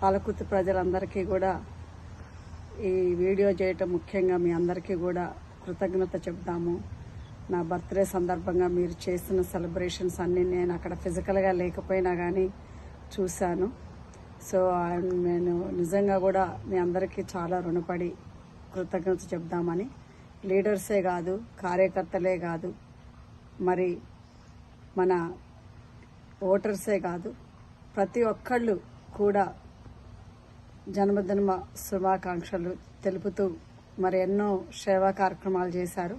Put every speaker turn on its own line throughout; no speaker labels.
పాలకుర్తి ప్రజలందరికీ కూడా ఈ వీడియో చేయటం ముఖ్యంగా మీ అందరికీ కూడా కృతజ్ఞత చెప్తాము. నా బర్త్డే సందర్భంగా మీరు చేస్తున్న సెలబ్రేషన్స్ అన్నీ నేను అక్కడ ఫిజికల్గా లేకపోయినా కానీ చూశాను. సో నేను నిజంగా కూడా మీ అందరికీ చాలా రుణపడి కృతజ్ఞత చెప్దామని, లీడర్సే కాదు, కార్యకర్తలే కాదు, మరి మన ఓటర్సే కాదు, ప్రతి ఒక్కళ్ళు కూడా జన్మదిన శుభాకాంక్షలు తెలుపుతూ మరి ఎన్నో సేవా కార్యక్రమాలు చేశారు.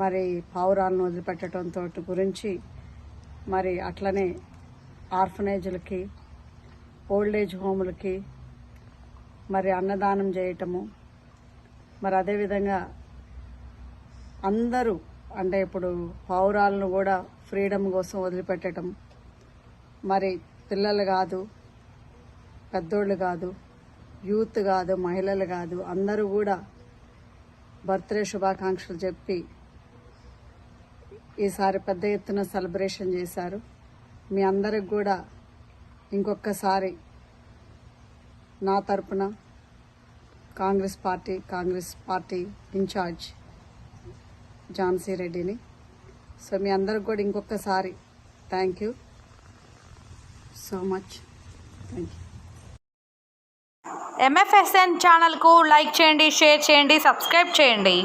మరి పావురాలను వదిలిపెట్టడంతో గురించి, మరి అట్లనే ఆర్ఫనేజ్లకి, ఓల్డేజ్ హోములకి మరి అన్నదానం చేయటము, మరి అదేవిధంగా అందరూ అంటే ఇప్పుడు పావురాలను కూడా ఫ్రీడమ్ కోసం వదిలిపెట్టడం, మరి పిల్లలు కాదు, పెద్దోళ్ళు కాదు, యూత్ కాదు, మహిళలు కాదు, అందరూ కూడా బర్త్డే శుభాకాంక్షలు చెప్పి ఈసారి పెద్ద ఎత్తున సెలబ్రేషన్ చేశారు. మీ అందరికి కూడా ఇంకొకసారి నా తరపున కాంగ్రెస్ పార్టీ ఇన్ఛార్జ్ ఝాన్సీ రెడ్డిని, సో మీ అందరికి కూడా ఇంకొకసారి thank you so much. Thank you.
MFSN ఛానల్కు లైక్ చేయండి, షేర్ చేయండి, సబ్స్క్రైబ్ చేయండి.